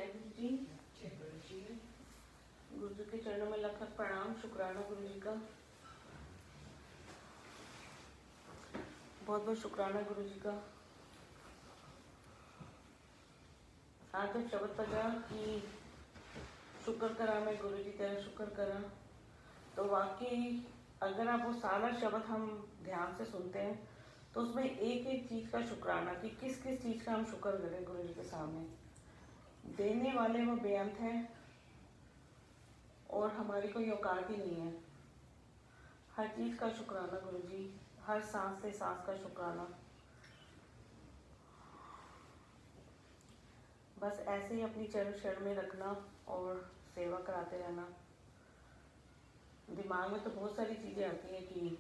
गुरु जी। गुरु जी के चरणों में लख लख प्रणाम। शुक्राना गुरु जी का, बहुत बहुत शुक्राना गुरु जी का। आज जब शब्द बजा कि शुक्र करा मैं गुरु जी तेरा शुक्र करा, तो वाकई अगर आप वो सारा शब्द हम ध्यान से सुनते हैं तो उसमें एक एक चीज़ का शुक्राना कि किस किस चीज़ का हम शुक्र करें गुरु जी के सामने। देने वाले वो बेअंत हैं और हमारी कोई औकात ही नहीं है। हर चीज़ का शुक्राना गुरु जी, हर सांस से सांस का शुक्राना। बस ऐसे ही अपनी चरण शरण में रखना और सेवा कराते रहना। दिमाग में तो बहुत सारी चीज़ें आती हैं कि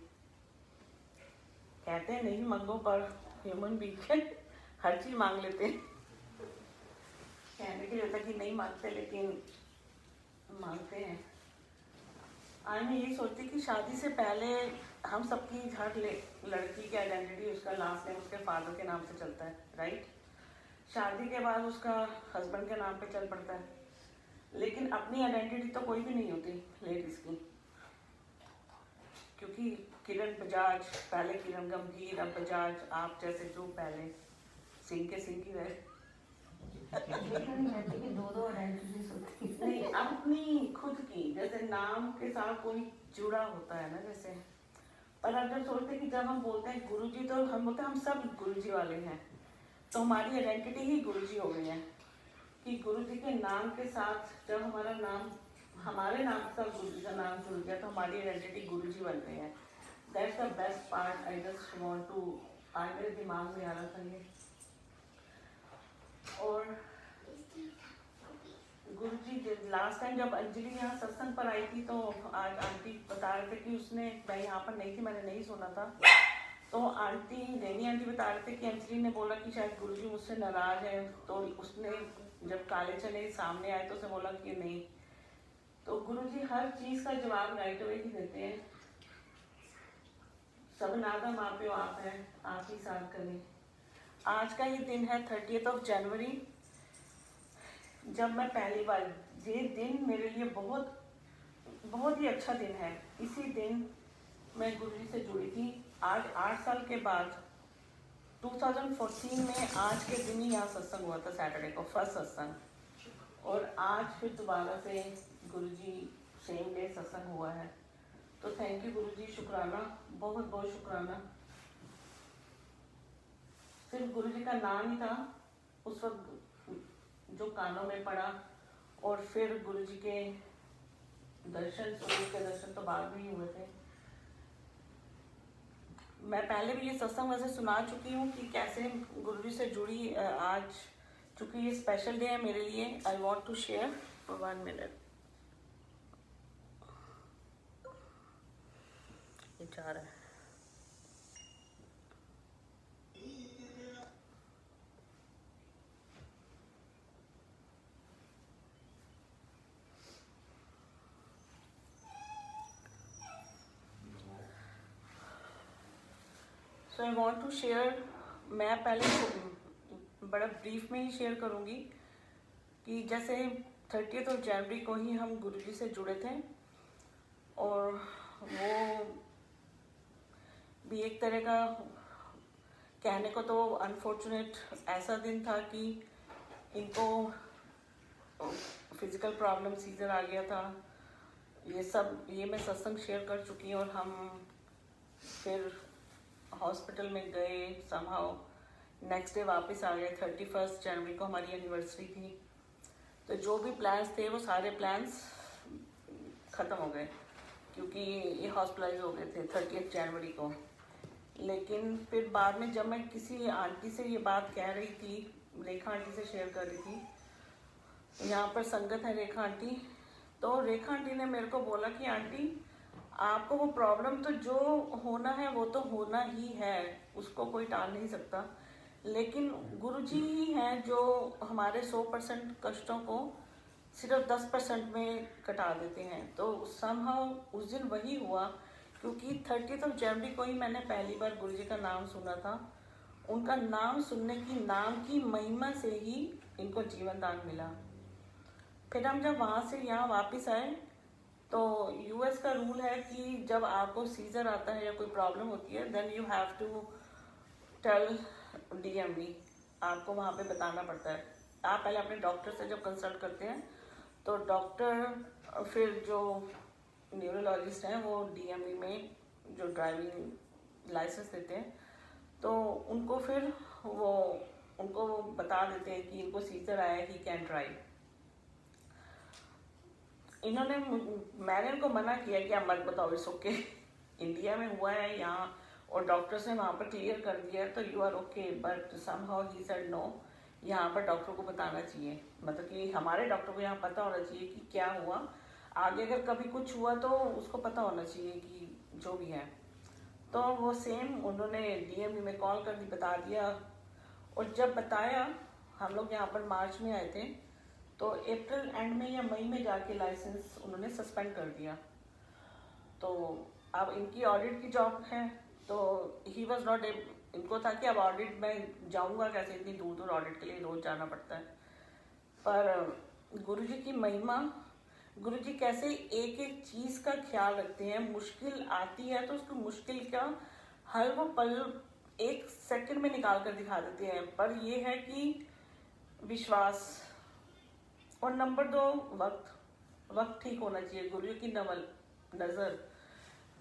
कहते हैं नहीं मांगो, पर ह्यूमन बीइंग हर चीज़ मांग लेते हैं। कहने के लिए होता कि नहीं मांगते, लेकिन मांगते हैं। आज मैं यही सोचती कि शादी से पहले हम सबकी हर लड़की की आइडेंटिटी उसका लास्ट नेम उसके फादर के नाम से चलता है, राइट। शादी के बाद उसका हस्बैंड के नाम पे चल पड़ता है, लेकिन अपनी आइडेंटिटी तो कोई भी नहीं होती लेडीज़ की, क्योंकि किरण बजाज पहले किरण गंभीर, अब बजाज, आप जैसे जो पहले सिंह के सिंह की रहे। दो आइडेंटिटीज होती है। नहीं, अपनी खुद की, जैसे नाम के साथ कोई जुड़ा होता है ना जैसे। पर अब जब सोचते कि जब हम बोलते हैं गुरुजी, तो हम बोलते हैं हम सब गुरुजी वाले हैं, तो हमारी आइडेंटिटी ही गुरुजी हो गई है कि गुरुजी के नाम के साथ जब हमारा नाम, हमारे नाम के साथ गुरुजी का नाम जुड़ गया तो हमारी आइडेंटिटी गुरुजी बन गई है। That's the best part. I just want to, आज मेरे दिमाग में आ रहा था ये। और गुरुजी लास्ट टाइम जब अंजलि यहाँ सत्संग पर आई थी, तो आज आंटी बता रहे थे कि उसने, मैं यहाँ पर नहीं थी, मैंने नहीं सुना था, तो आंटी रेनी आंटी बता रहे थे कि अंजलि ने बोला कि शायद गुरुजी मुझसे नाराज है, तो उसने जब काले चने सामने आए तो उसने बोला कि नहीं। तो गुरुजी हर चीज़ का जवाब राइट अवे ही देते हैं। सब नादा माँ पे आप हैं, आप ही साथ करें। आज का ये दिन है 30 जनवरी। जब मैं पहली बार, ये दिन मेरे लिए बहुत बहुत ही अच्छा दिन है। इसी दिन मैं गुरुजी से जुड़ी थी। आज 8 साल के बाद 2014 में आज के दिन ही यहाँ सत्संग हुआ था, सैटरडे को फर्स्ट सत्संग, और आज फिर दोबारा से गुरुजी सेम डे सत्संग हुआ है। तो थैंक यू गुरुजी, शुक्राना, बहुत बहुत शुक्राना। सिर्फ गुरुजी का नाम ही था उस वक्त जो कानों में पड़ा, और फिर गुरुजी के दर्शन, सूर्य के दर्शन तो बाद में ही हुए थे। मैं पहले भी ये सत्संग वैसे सुना चुकी हूँ कि कैसे गुरुजी से जुड़ी। आज चूँकि ये स्पेशल डे है मेरे लिए, I want to share for 1 minute. ये जा रहा है। So I want to share. मैं पहले बड़ा ब्रीफ में ही शेयर करूँगी कि जैसे 30 जनवरी को ही हम गुरुजी से जुड़े थे, और वो भी एक तरह का कहने को तो अनफॉर्चुनेट ऐसा दिन था कि इनको फिजिकल प्रॉब्लम, सीजर आ गया था। ये मैं सत्संग शेयर कर चुकी हूँ। और हम फिर हॉस्पिटल में गए, समहाउ नेक्स्ट डे वापस आ गए। 31 जनवरी को हमारी एनिवर्सरी थी, तो जो भी प्लान्स थे वो सारे प्लान्स ख़त्म हो गए, क्योंकि ये हॉस्पिटलाइज हो गए थे 30 जनवरी को। लेकिन फिर बाद में जब मैं किसी आंटी से ये बात कह रही थी, रेखा आंटी से शेयर कर रही थी, यहाँ पर संगत है रेखा आंटी, तो रेखा आंटी ने मेरे को बोला कि आंटी आपको वो प्रॉब्लम तो जो होना है वो तो होना ही है, उसको कोई टाल नहीं सकता, लेकिन गुरुजी ही हैं जो हमारे 100% कष्टों को सिर्फ 10% में कटा देते हैं। तो समहाउ उस दिन वही हुआ, क्योंकि 30 जनवरी को ही मैंने पहली बार गुरुजी का नाम सुना था। उनका नाम सुनने की, नाम की महिमा से ही इनको जीवन दान मिला। फिर हम जब वहाँ से यहाँ वापस आए तो यूएस का रूल है कि जब आपको सीजर आता है या कोई प्रॉब्लम होती है then you have to tell DMV, आपको वहाँ पे बताना पड़ता है। आप पहले अपने डॉक्टर से जब कंसल्ट करते हैं तो डॉक्टर फिर जो न्यूरोलॉजिस्ट हैं वो डीएमवी में जो ड्राइविंग लाइसेंस देते हैं तो उनको फिर वो उनको बता देते हैं कि इनको सीजर आया है, ही कैन ड्राइव। मैंने इनको मना किया कि आप मत बताओ, इट्स ओके, इंडिया में हुआ है यहाँ और डॉक्टर्स ने वहाँ पर क्लियर कर दिया है तो you are okay, but somehow he said no, यहाँ पर डॉक्टर को बताना चाहिए, मतलब कि हमारे डॉक्टर को यहाँ पता होना चाहिए कि क्या हुआ, आगे अगर कभी कुछ हुआ तो उसको पता होना चाहिए कि जो भी है। तो वो सेम उन्होंने डीएमवी में कॉल कर दी, बता दिया। और जब बताया, हम लोग यहाँ पर मार्च में आए थे तो अप्रैल एंड में या मई में जाके लाइसेंस उन्होंने सस्पेंड कर दिया। तो अब इनकी ऑडिट की जॉब है तो ही वॉज नॉट, इनको था कि अब ऑडिट में जाऊंगा कैसे, इतनी दूर दूर ऑडिट के लिए रोज जाना पड़ता है। पर गुरुजी की महिमा, गुरुजी कैसे एक एक चीज़ का ख्याल रखते हैं, मुश्किल आती है तो उसको मुश्किल का हल वो पल एक सेकंड में निकाल कर दिखा देते हैं। पर ये है कि विश्वास, और नंबर 2 वक्त ठीक होना चाहिए। गुरुजी की नज़र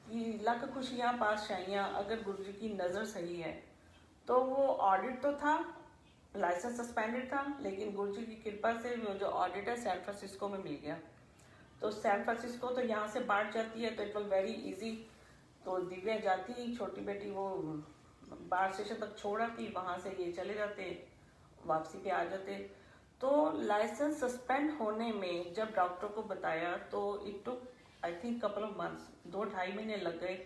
कि लाख खुशियाँ पातशाहियाँ, अगर गुरुजी की नज़र सही है तो वो ऑडिट तो था, लाइसेंस सस्पेंडेड था, लेकिन गुरुजी की कृपा से वो जो ऑडिट है सैन फ्रांसिस्को में मिल गया। तो सैन फ्रांसिस्को तो यहाँ से बाढ़ जाती है तो इट वॉज वेरी इजी। तो दिव्या जाती, छोटी बेटी वो बाढ़ स्टेशन तक छोड़ आती, वहाँ से ये चले जाते, वापसी पे आ जाते। तो लाइसेंस सस्पेंड होने में जब डॉक्टर को बताया तो it took I think couple of months, 2-2.5 महीने लग गए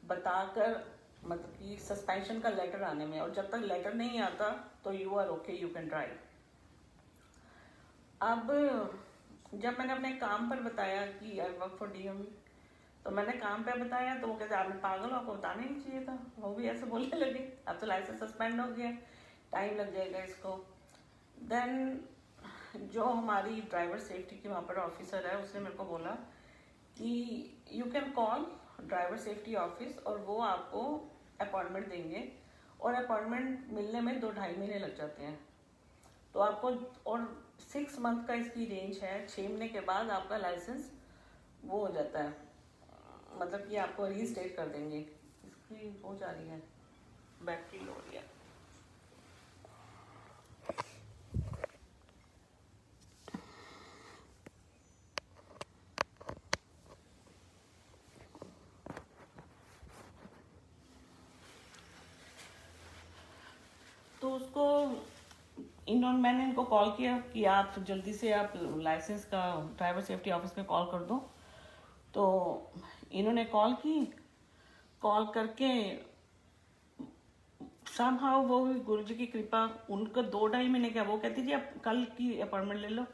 बताकर, मतलब कि सस्पेंशन का लेटर आने में। और जब तक लेटर नहीं आता तो you are okay, you can drive. अब जब मैंने अपने काम पर बताया कि आई वर्क फॉर डीएमवी, तो मैंने काम पे बताया तो वो कहते आप पागल हो, आपको बताना ही नहीं चाहिए था। वो भी ऐसे बोलने लगे, अब तो लाइसेंस सस्पेंड हो गया, टाइम लग जाएगा इसको। देन जो हमारी ड्राइवर सेफ्टी की वहाँ पर ऑफिसर है उसने मेरे को बोला कि you can call driver safety office और वो आपको अपॉइंटमेंट देंगे, और अपॉइंटमेंट मिलने में 2-2.5 महीने लग जाते हैं। तो आपको, और 6 मंथ का इसकी रेंज है, 6 महीने के बाद आपका लाइसेंस वो हो जाता है, मतलब कि आपको रीस्टेट कर देंगे। इसकी हो जा रही है, बैटरी लो रही है। तो उसको मैंने इनको कॉल किया कि आप जल्दी से आप लाइसेंस का ड्राइवर सेफ्टी ऑफिस में कॉल कर दो। तो इन्होंने कॉल की, कॉल करके समहाउ वो गुरुजी की कृपा, उनको 2-2.5 महीने क्या, वो कहती थी आप कल की अपॉइंटमेंट ले लो।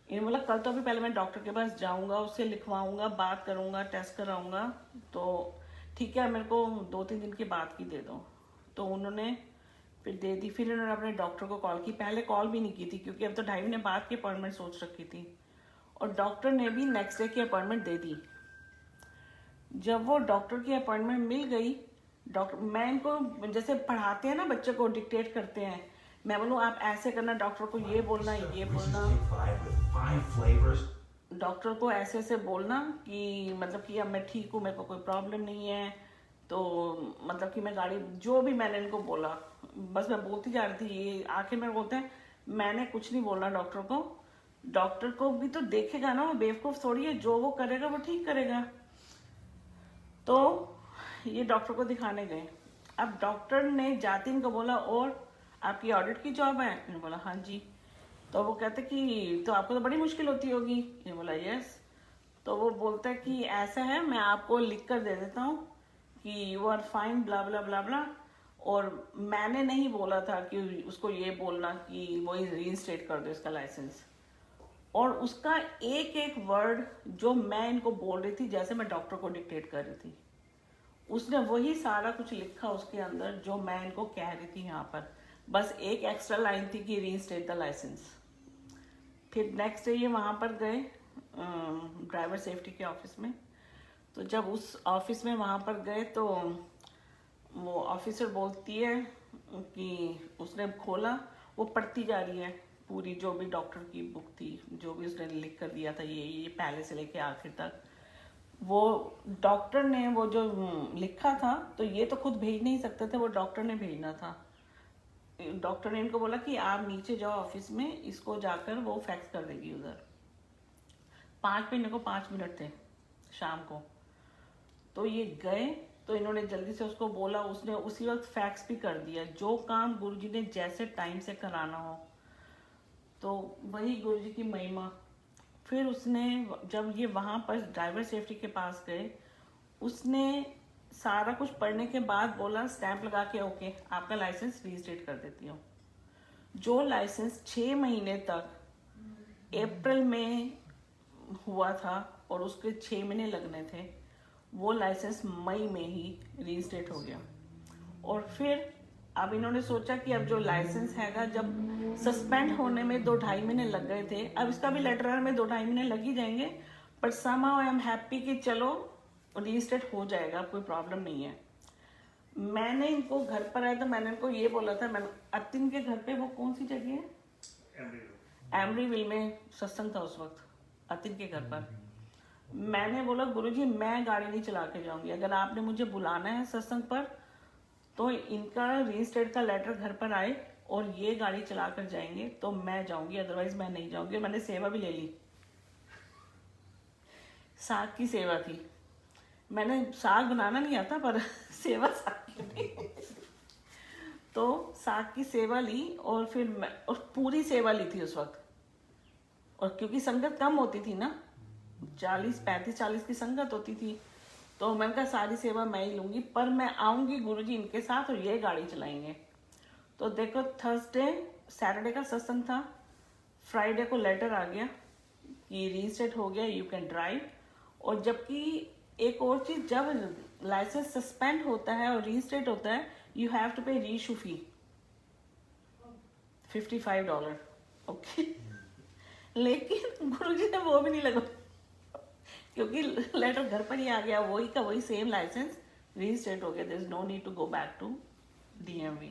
इन्होंने बोला कल तो अभी पहले मैं डॉक्टर के पास जाऊंगा, उससे लिखवाऊंगा, बात करूंगा, टेस्ट कराऊंगा, तो ठीक है मेरे को 2-3 दिन के बाद की दे दो। तो उन्होंने फिर दे दी। फिर उन्होंने अपने डॉक्टर को कॉल की, पहले कॉल भी नहीं की थी क्योंकि अब तो 2.5 महीने बाद की अपॉइंटमेंट सोच रखी थी, और डॉक्टर ने भी नेक्स्ट डे की अपॉइंटमेंट दे दी। जब वो डॉक्टर की अपॉइंटमेंट मिल गई, डॉक्टर, मैं इनको जैसे पढ़ाते हैं ना बच्चे को, डिक्टेट करते हैं, मैं बोलूँ आप ऐसे करना, डॉक्टर को ये बोलना, ये बोलना, डॉक्टर को ऐसे ऐसे बोलना कि मतलब कि अब मैं ठीक हूँ, मेरे को कोई प्रॉब्लम नहीं है, तो मतलब कि मैं गाड़ी, जो भी मैंने इनको बोला बस मैं बोलती जा रही थी। ये आखिर में बोलते हैं मैंने कुछ नहीं बोलना डॉक्टर को, डॉक्टर को भी तो देखेगा ना, वो बेवकूफ़ थोड़ी है, जो वो करेगा वो ठीक करेगा। तो ये डॉक्टर को दिखाने गए। अब डॉक्टर ने जाते इनको बोला और आपकी ऑडिट की जॉब है, मैंने बोला हाँ जी। तो वो कहते कि तो आपको तो बड़ी मुश्किल होती होगी, ये बोला यस। तो वो बोलता है कि ऐसा है, मैं आपको लिख कर दे देता हूँ कि यू आर फाइन ब्ला ब्ला ब्ला ब्ला, और मैंने नहीं बोला था कि उसको ये बोलना कि वो रीइंस्टेट कर दो इसका लाइसेंस। और उसका एक एक वर्ड जो मैं इनको बोल रही थी, जैसे मैं डॉक्टर को डिक्टेट कर रही थी, उसने वही सारा कुछ लिखा उसके अंदर जो मैं इनको कह रही थी यहाँ पर। बस एक एक्स्ट्रा लाइन थी कि रीइंस्टेट द लाइसेंस। फिर नेक्स्ट डे ये वहाँ पर गए ड्राइवर सेफ्टी के ऑफिस में। तो जब उस ऑफिस में वहाँ पर गए तो वो ऑफिसर बोलती है कि उसने खोला, वो पढ़ती जा रही है पूरी जो भी डॉक्टर की बुक थी, जो भी उसने लिख कर दिया था, ये पहले से लेके आखिर तक। वो डॉक्टर ने वो जो लिखा था, तो ये तो खुद भेज नहीं सकते थे, वो डॉक्टर ने भेजना था। डॉक्टर ने इनको बोला कि आप नीचे जाओ ऑफिस में, इसको जाकर वो फैक्स कर देगी उधर। 5 महीने को 5 मिनट थे शाम को। तो ये गए, तो इन्होंने जल्दी से उसको बोला, उसने उसी वक्त फैक्स भी कर दिया। जो काम गुरुजी ने जैसे टाइम से कराना हो, तो वही गुरुजी की महिमा। फिर उसने जब ये वहाँ पर ड्राइवर सेफ्टी के पास गए, उसने सारा कुछ पढ़ने के बाद बोला, स्टैंप लगा के ओके आपका लाइसेंस रीस्टेट कर देती हूँ। जो लाइसेंस 6 महीने तक अप्रैल में हुआ था और उसके 6 महीने लगने थे, वो लाइसेंस मई में ही रीस्टेट हो गया। और फिर अब इन्होंने सोचा कि अब जो लाइसेंस हैगा, जब सस्पेंड होने में 2-2.5 महीने लग गए थे, अब इसका भी लेटर में 2-2.5 महीने लग ही जाएंगे, but somehow I am happy कि चलो रीस्टेट हो जाएगा, कोई प्रॉब्लम नहीं है। मैंने इनको घर पर आया तो मैंने इनको ये बोला था, मैंने अतिन के घर पे, वो कौन सी जगह है, एमरीविल में सत्संग था उस वक्त, अतिन के घर पर। मैंने बोला गुरुजी मैं गाड़ी नहीं चला के जाऊंगी, अगर आपने मुझे बुलाना है सत्संग पर तो इनका रीस्टेट का लेटर घर पर आए और ये गाड़ी चला कर जाएंगे तो मैं जाऊंगी, अदरवाइज मैं नहीं जाऊंगी। और मैंने सेवा भी ले ली, साग की सेवा थी। मैंने साग बनाना नहीं आता, पर सेवा साग की थी। तो साग की सेवा ली और फिर और पूरी सेवा ली थी उस वक्त। और क्योंकि संगत कम होती थी ना, 35-40 की संगत होती थी, तो मैंने कहा सारी सेवा मैं ही लूंगी, पर मैं आऊंगी गुरुजी इनके साथ और ये गाड़ी चलाएंगे। तो देखो सैटरडे का सत्संग था, फ्राइडे को लेटर आ गया कि रीस्टेट हो गया, यू कैन ड्राइव। और जबकि एक और चीज, जब लाइसेंस सस्पेंड होता है और रीस्टेट होता है, यू हैव टू पे रीइशू फी $55, ओके। लेकिन गुरुजी ने वो भी नहीं लगा, क्योंकि लेटर घर पर ही आ गया, वही का वही सेम लाइसेंस रीस्टेट हो गया, there is no need to go back to DMV।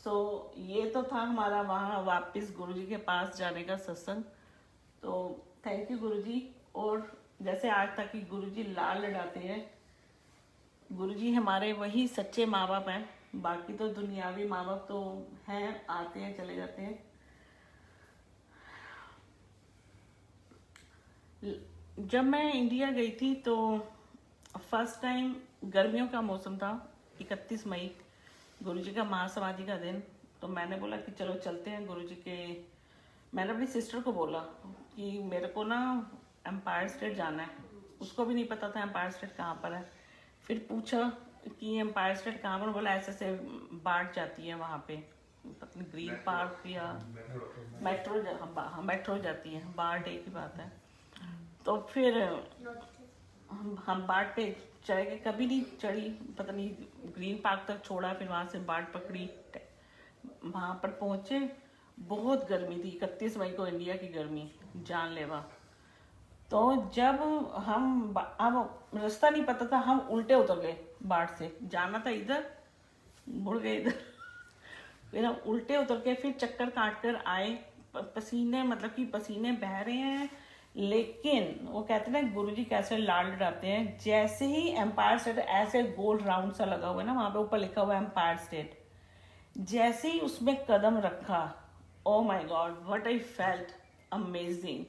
So ये तो था हमारा वहाँ वापस गुरुजी के पास जाने का सत्संग। तो थैंक यू गुरुजी। और जैसे आज तक कि गुरुजी लाल लड़ाते हैं, गुरुजी हमारे वही सच्चे माँ बाप हैं, बाकी तो दुनियावी माँ बाप तो हैं, आते हैं चले जाते हैं। जब मैं इंडिया गई थी तो फर्स्ट टाइम गर्मियों का मौसम था, 31 मई, गुरुजी का महासमाधि का दिन। तो मैंने बोला कि चलो चलते हैं गुरुजी के। मैंने अपनी सिस्टर को बोला कि मेरे को ना एम्पायर स्टेट जाना है, उसको भी नहीं पता था एम्पायर स्टेट कहाँ पर है। फिर पूछा कि एम्पायर स्टेट कहाँ पर, बोला ऐसे ऐसे बाढ़ जाती है वहाँ पे, पता नहीं ग्रीन पार्क या मेट्रो जाती है, बाढ़ एक ही बात है। तो फिर हम बाढ़ पे चढ़ गए, कभी नहीं चढ़ी, पता नहीं ग्रीन पार्क तक छोड़ा, फिर वहाँ से बाढ़ पकड़ी, वहाँ पर पहुँचे, बहुत गर्मी थी, 31 मई को इंडिया की गर्मी जानलेवा। तो जब हम अब रास्ता नहीं पता था, हम उल्टे उतर गए, बाढ़ से जाना था इधर, मुड़ गए इधर। फिर हम उल्टे उतर के फिर चक्कर काट कर आए, पसीने, मतलब कि पसीने बह रहे हैं। लेकिन वो कहते हैं ना गुरुजी कैसे लाल डराते हैं, जैसे ही एम्पायर स्टेट ऐसे गोल राउंड सा लगा हुआ है ना, वहां पे ऊपर लिखा हुआ है एम्पायर स्टेट, जैसे ही उसमें कदम रखा, oh my God what I felt amazing.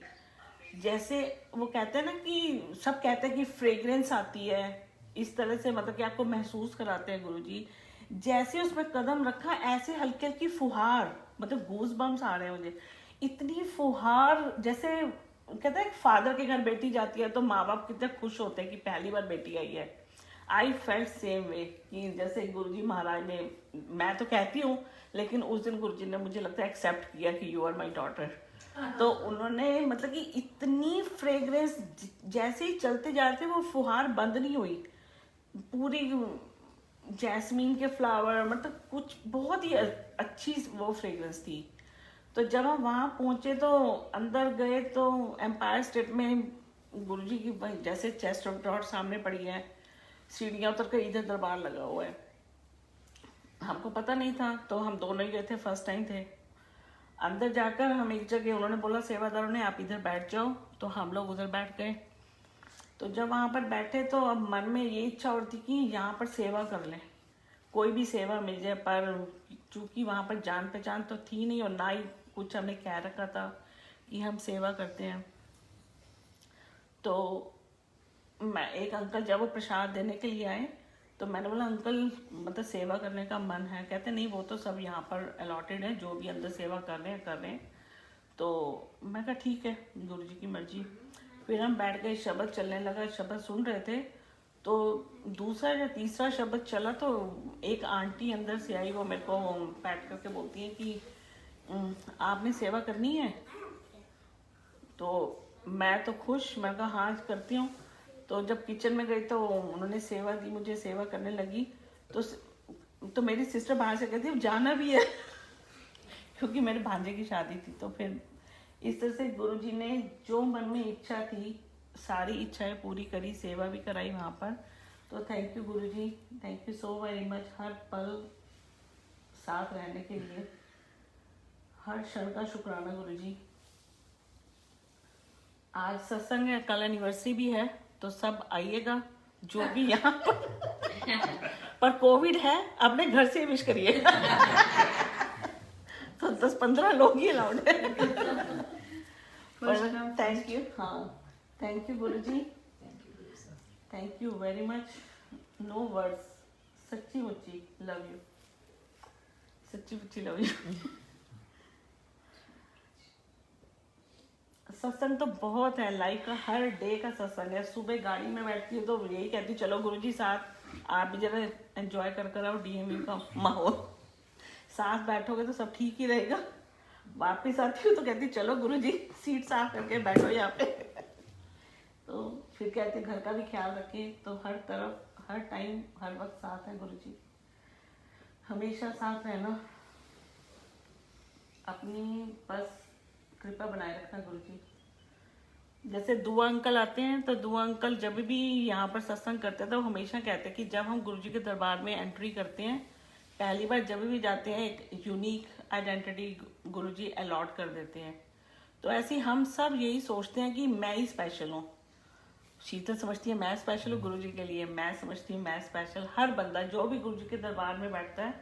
जैसे वो कहते हैं ना कि सब कहते हैं कि फ्रेग्रेंस आती है, इस तरह से मतलब कि आपको महसूस कराते हैं गुरुजी। जैसे उसमें कदम रखा, ऐसे हल्की हल्की फुहार, मतलब गूज बम्स आ रहे हैं मुझे, इतनी फुहार। जैसे कहते हैं फादर के घर बेटी जाती है तो माँ बाप कितने खुश होते हैं कि पहली बार बेटी आई है। आई फेल्ट सेम वे कि जैसे गुरुजी महाराज ने, मैं तो कहती हूँ, लेकिन उस दिन गुरुजी ने मुझे लगता है एक्सेप्ट किया कि यू आर माई डॉटर। तो उन्होंने मतलब कि इतनी फ्रेग्रेंस, जैसे ही चलते जा रहे थे वो फुहार बंद नहीं हुई, पूरी जैस्मीन के फ्लावर, मतलब कुछ बहुत ही अच्छी वो फ्रेग्रेंस थी। तो जब हम वहाँ पहुँचे तो अंदर गए तो एम्पायर स्टेट में गुरुजी की जैसे चेस्ट ऑफ गॉड सामने पड़ी है, सीढ़ियाँ उतर कर इधर दरबार लगा हुआ है। हमको पता नहीं था, तो हम दोनों ही गए थे, फर्स्ट टाइम थे। अंदर जाकर हम एक जगह, उन्होंने बोला सेवादारों ने आप इधर बैठ जाओ, तो हम लोग उधर बैठ गए। तो जब वहाँ पर बैठे तो अब मन में ये इच्छा और थी कि यहाँ पर सेवा कर लें, कोई भी सेवा मिल जाए, पर चूंकि वहाँ पर जान पहचान तो थी नहीं और ना ही कुछ हमने कह रखा था कि हम सेवा करते हैं। तो मैं एक अंकल जब वो प्रसाद देने के लिए आए तो मैंने बोला अंकल मतलब सेवा करने का मन है। कहते नहीं वो तो सब यहाँ पर अलॉटेड है, जो भी अंदर सेवा कर रहे हैं कर रहे हैं। तो मैं कहा ठीक है गुरुजी की मर्जी। फिर हम बैठ गए, शब्द चलने लगा, शब्द सुन रहे थे। तो दूसरा या तीसरा शब्द चला तो एक आंटी अंदर से आई, वो मेरे को बैठ करके बोलती है कि आपने सेवा करनी है। तो मैं तो खुश, मैं कहा हाँ करती हूँ। तो जब किचन में गई तो उन्होंने सेवा दी, मुझे सेवा करने लगी। तो मेरी सिस्टर बाहर से कहती है जाना भी है क्योंकि मेरे भांजे की शादी थी। तो फिर इस तरह से गुरुजी ने जो मन में इच्छा थी सारी इच्छाएं पूरी करी, सेवा भी कराई वहाँ पर। तो thank you Guruji, thank you so very much, हर पल साथ रहने के लिए, हर क्षण का शुक्राना गुरुजी। आज सत्संग है, कल एनिवर्सरी भी है, तो सब आइएगा जो भी यहाँ पर कोविड है अपने घर से विश करिए तो 10-15 लोग ही अलाउड है। थैंक यू, हाँ thank you Guruji, thank you very much, no words, सच्ची मुच्ची लव यू, सच्ची मुच्ची लव यू। सत्संग तो बहुत है, लाइफ का हर डे का सत्संग है। सुबह गाड़ी में बैठती हूँ तो यही कहती हूँ चलो गुरुजी साथ आप भी जरा एंजॉय कर आओ डीएमयू का माहौल, साथ बैठोगे तो सब ठीक ही रहेगा। वापिस आती हूँ तो कहती चलो गुरुजी सीट साफ करके बैठो यहाँ पे तो फिर कहती घर का भी ख्याल रखें। तो हर तरफ हर टाइम हर वक्त साथ है गुरुजी, हमेशा साथ रहना, अपनी बस कृपा बनाए रखना गुरुजी। जैसे दुआ अंकल आते हैं तो दुआ अंकल जब भी यहाँ पर सत्संग करते हैं तो हमेशा कहते हैं कि जब हम गुरुजी के दरबार में एंट्री करते हैं, पहली बार जब भी जाते हैं एक यूनिक आइडेंटिटी गुरुजी अलॉट कर देते हैं। तो ऐसे ही हम सब यही सोचते हैं कि मैं ही स्पेशल हूँ। शीतल समझती है मैं स्पेशल हूँ गुरुजी के लिए, मैं समझती हूँ मैं स्पेशल। हर बंदा जो भी गुरुजी के दरबार में बैठता है,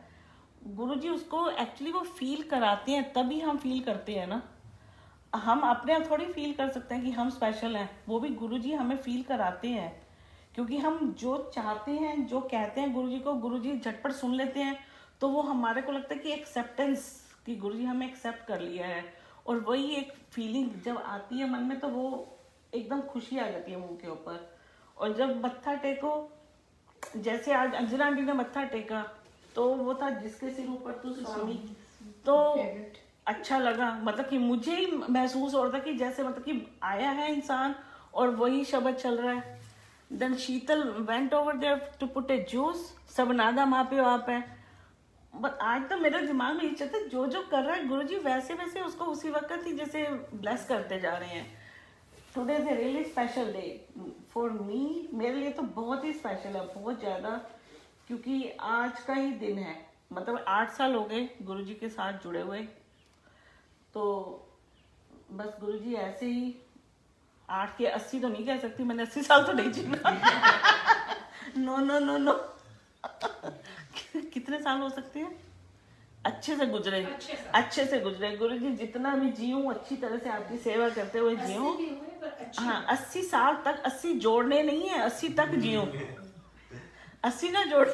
गुरुजी उसको एक्चुअली वो फील कराते हैं, तभी हम फील करते हैं ना। हम अपने आप थोड़ी फील कर सकते हैं कि हम स्पेशल हैं, वो भी गुरुजी हमें फील कराते हैं। क्योंकि हम जो चाहते हैं, जो कहते हैं गुरुजी को, गुरुजी झटपट सुन लेते हैं। तो वो हमारे को लगता है कि एक्सेप्टेंस, कि गुरुजी हमें एक्सेप्ट कर लिया है। और वही एक फीलिंग जब आती है मन में तो वो एकदम खुशी आ जाती है मुंह के ऊपर। और जब मत्था टेको, जैसे आज अंजना आंटी ने मत्था टेका तो वो था जिसके सिर ऊपर तू स्वामी, तो अच्छा लगा। मतलब कि मुझे ही महसूस हो रहा था कि जैसे मतलब कि आया है इंसान और वही शब्द चल रहा है। Then Sheetal went over there to put a juice, सब नादा माँ पे आप है। बट आज तो मेरे दिमाग में ये चलता है जो जो कर रहा है गुरुजी वैसे वैसे उसको उसी वक्त ही जैसे ब्लेस करते जा रहे हैं। Today is a really special day for me, मेरे लिए तो बहुत ही स्पेशल है, बहुत ज़्यादा। क्योंकि आज का ही दिन है, मतलब 8 साल हो गए गुरुजी के साथ जुड़े हुए। तो बस गुरुजी ऐसे ही 8 के 80 तो नहीं कह सकती, मैंने 80 साल तो नहीं जीना नो नो नो नो कितने साल हो सकते हैं? अच्छे से गुजरे, अच्छे से गुजरे गुरुजी। जितना भी जीऊँ अच्छी तरह से आपकी सेवा करते हुए जीऊँ। हाँ 80 साल तक, 80 जोड़ने नहीं है, 80 तक जीऊँ, 80 ना जोड़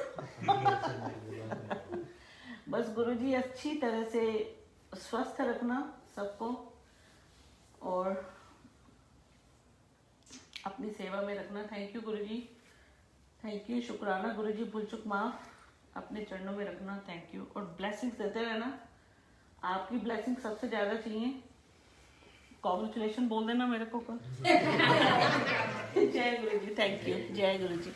बस गुरुजी अच्छी तरह से स्वस्थ रखना सबको और अपनी सेवा में रखना। Thank you Guruji, thank you, शुक्राना गुरुजी, भूल चुक माफ अपने चरणों में रखना। Thank you. और ब्लेसिंग्स देते रहना, आपकी ब्लेसिंग सबसे ज़्यादा चाहिए। कॉन्ग्रेचुलेशन बोल देना मेरे को जय गुरुजी, थैंक यू, जय गुरुजी।